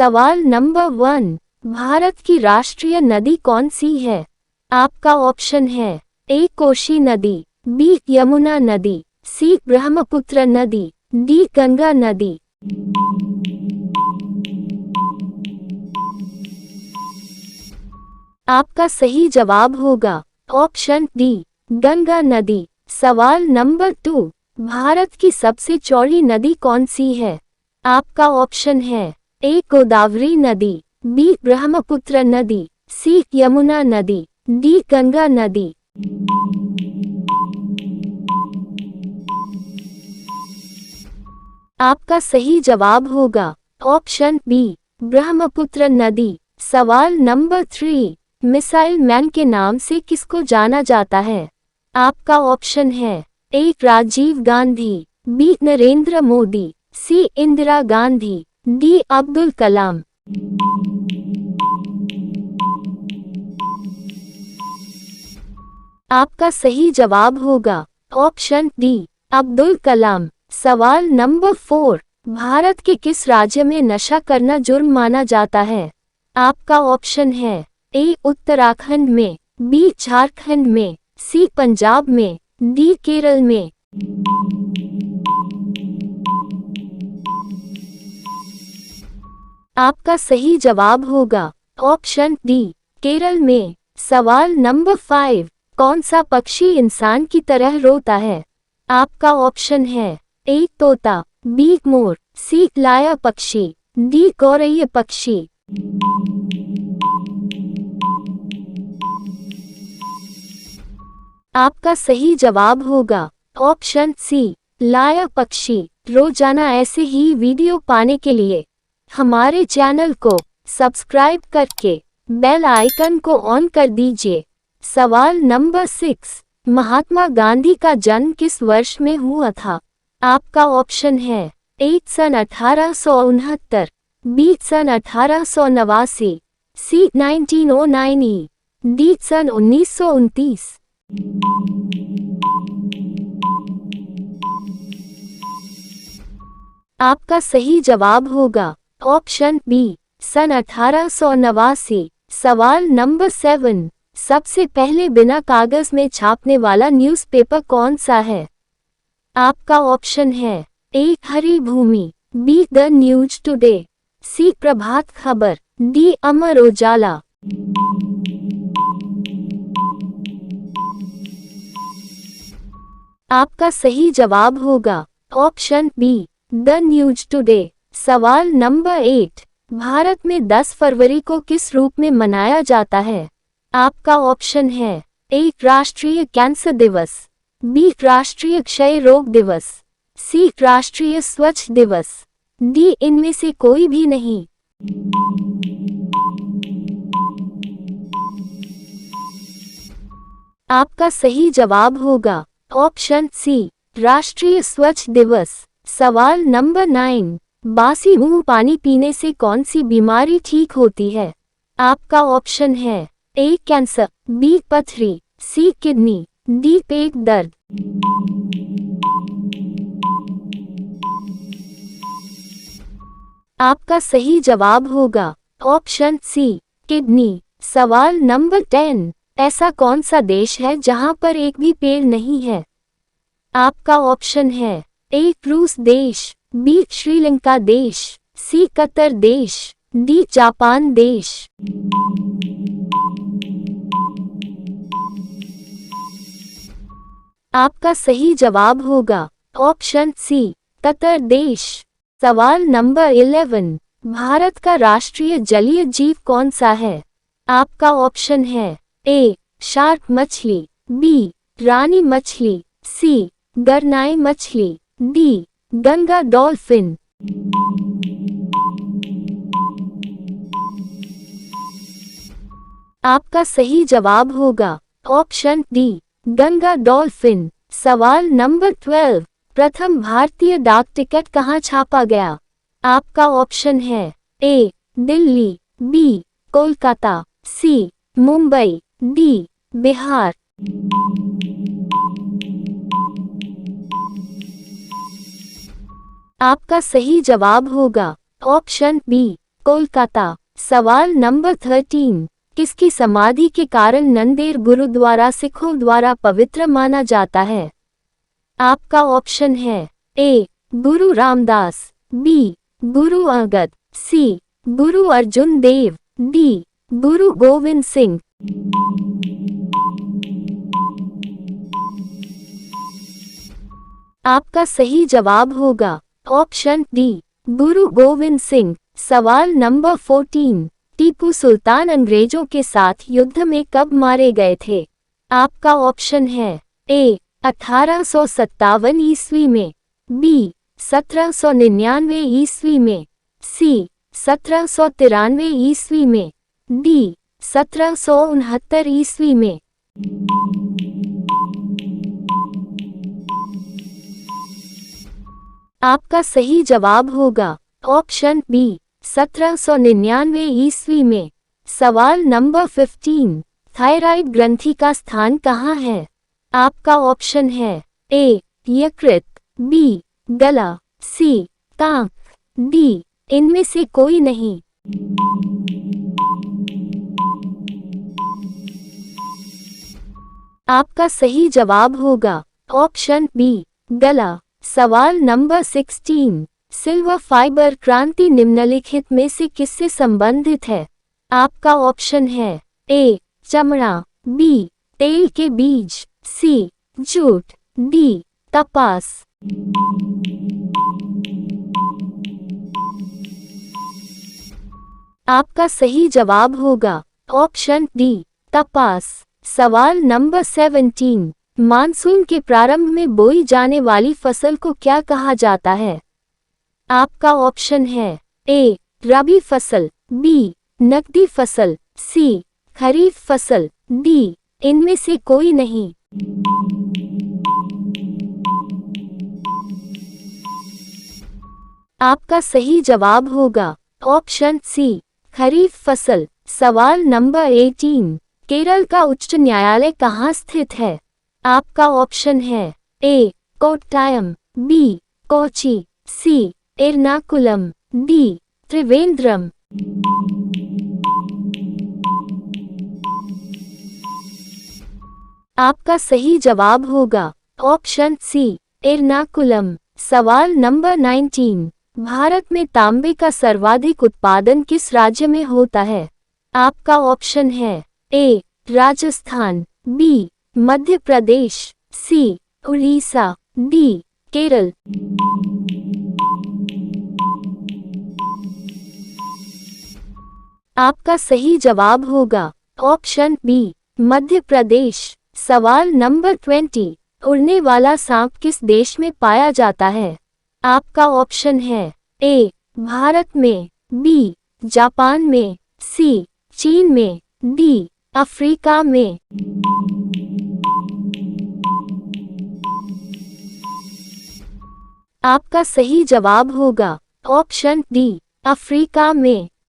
सवाल नंबर 1, भारत की राष्ट्रीय नदी कौन सी है? आपका ऑप्शन है ए कोशी नदी, बी यमुना नदी, सी ब्रह्मपुत्र नदी, डी गंगा नदी। आपका सही जवाब होगा ऑप्शन डी, गंगा नदी। सवाल नंबर 2, भारत की सबसे चौड़ी नदी कौन सी है? आपका ऑप्शन है ए गोदावरी नदी, बी ब्रह्मपुत्र नदी, सी यमुना नदी, डी गंगा नदी। आपका सही जवाब होगा ऑप्शन बी, ब्रह्मपुत्र नदी। सवाल नंबर 3, मिसाइल मैन के नाम से किसको जाना जाता है? आपका ऑप्शन है ए राजीव गांधी, बी नरेंद्र मोदी, सी इंदिरा गांधी, डी अब्दुल कलाम। आपका सही जवाब होगा ऑप्शन डी, अब्दुल कलाम। सवाल नंबर 4, भारत के किस राज्य में नशा करना जुर्म माना जाता है? आपका ऑप्शन है ए उत्तराखंड में, बी झारखंड में, सी पंजाब में, डी केरल में। आपका सही जवाब होगा ऑप्शन डी, केरल में। सवाल नंबर 5, कौन सा पक्षी इंसान की तरह रोता है? आपका ऑप्शन है ए तोता, बी मोर, सी लाया पक्षी, डी गौरैया पक्षी। आपका सही जवाब होगा ऑप्शन सी, लाया पक्षी। रोजाना ऐसे ही वीडियो पाने के लिए हमारे चैनल को सब्सक्राइब करके बेल आइकन को ऑन कर दीजिए। सवाल नंबर 6, महात्मा गांधी का जन्म किस वर्ष में हुआ था? आपका ऑप्शन है ए सन 1869, बी सन 1889, सी 1909, डी सन 1929। आपका सही जवाब होगा ऑप्शन बी, सन 1889। सवाल नंबर 7, सबसे पहले बिना कागज में छापने वाला न्यूज़पेपर कौन सा है? आपका ऑप्शन है A Hari Bhoomi, B the news today, C Prabhat Khabar, D Amar Ujala. आपका सही जवाब होगा option B, the news today. सवाल नंबर 8, भारत में 10 फरवरी को किस रूप में मनाया जाता है? आपका ऑप्शन है ए राष्ट्रीय कैंसर दिवस, बी राष्ट्रीय क्षय रोग दिवस, सी राष्ट्रीय स्वच्छ दिवस, डी इनमें से कोई भी नहीं। आपका सही जवाब होगा ऑप्शन सी, राष्ट्रीय स्वच्छ दिवस। सवाल नंबर 9, बासी मुंह पानी पीने से कौन सी बीमारी ठीक होती है? आपका ऑप्शन है ए कैंसर, बी पथरी, सी किडनी, डी पेट दर्द। आपका सही जवाब होगा ऑप्शन सी, किडनी। सवाल नंबर 10, ऐसा कौन सा देश है जहां पर एक भी पेड़ नहीं है? आपका ऑप्शन है ए रूस देश, बी श्रीलंका देश, सी कतर देश, डी जापान देश। आपका सही जवाब होगा ऑप्शन सी, कतर देश। सवाल नंबर 11, भारत का राष्ट्रीय जलीय जीव कौन सा है? आपका ऑप्शन है ए शार्क मछली, बी रानी मछली, सी गरनाई मछली, डी गंगा डॉल्फिन। आपका सही जवाब होगा ऑप्शन डी, गंगा डॉल्फिन। सवाल नंबर 12, प्रथम भारतीय डाक टिकट कहाँ छापा गया? आपका ऑप्शन है ए दिल्ली, बी कोलकाता, सी मुंबई, डी बिहार। आपका सही जवाब होगा ऑप्शन बी, कोलकाता। सवाल नंबर 13, किसकी समाधि के कारण नंदेड़ गुरुद्वारा सिखों द्वारा पवित्र माना जाता है? आपका ऑप्शन है ए गुरु रामदास, बी गुरु अंगद, सी गुरु अर्जुन देव, डी गुरु गोविंद सिंह। आपका सही जवाब होगा ऑप्शन डी गुरु गोविंद सिंह। सवाल नंबर 14, टीपू सुल्तान अंग्रेजों के साथ युद्ध में कब मारे गए थे? आपका ऑप्शन है ए 1857 ईस्वी में, बी 1799 ईस्वी में, सी 1793 ईस्वी में, डी 1769 ईस्वी में। आपका सही जवाब होगा ऑप्शन बी 1799 ईस्वी में। सवाल नंबर 15, थायराइड ग्रंथि का स्थान कहाँ है? आपका ऑप्शन है ए यकृत, बी गला, सी कांख, डी इनमें से कोई नहीं। आपका सही जवाब होगा ऑप्शन बी गला। सवाल नंबर 16, सिल्वर फाइबर क्रांति निम्नलिखित में से किससे संबंधित है? आपका ऑप्शन है ए चमड़ा, बी तेल के बीज, सी जूट, डी कपास। आपका सही जवाब होगा ऑप्शन डी कपास। सवाल नंबर 17, मानसून के प्रारंभ में बोई जाने वाली फसल को क्या कहा जाता है? आपका ऑप्शन है ए रबी फसल, बी नकदी फसल, सी खरीफ फसल, डी इनमें से कोई नहीं। आपका सही जवाब होगा ऑप्शन सी खरीफ फसल। सवाल नंबर 18, केरल का उच्च न्यायालय कहाँ स्थित है? आपका ऑप्शन है ए कोट्टायम, बी कोची, सी एर्नाकुलम, डी त्रिवेंद्रम। आपका सही जवाब होगा ऑप्शन सी एर्नाकुलम। सवाल नंबर 19, भारत में तांबे का सर्वाधिक उत्पादन किस राज्य में होता है? आपका ऑप्शन है ए राजस्थान, बी मध्य प्रदेश, सी उड़ीसा, डी केरल। आपका सही जवाब होगा ऑप्शन बी मध्य प्रदेश। सवाल नंबर 20, उड़ने वाला सांप किस देश में पाया जाता है? आपका ऑप्शन है ए भारत में, बी जापान में, सी चीन में, डी अफ्रीका में। आपका सही जवाब होगा ऑप्शन डी अफ्रीका में।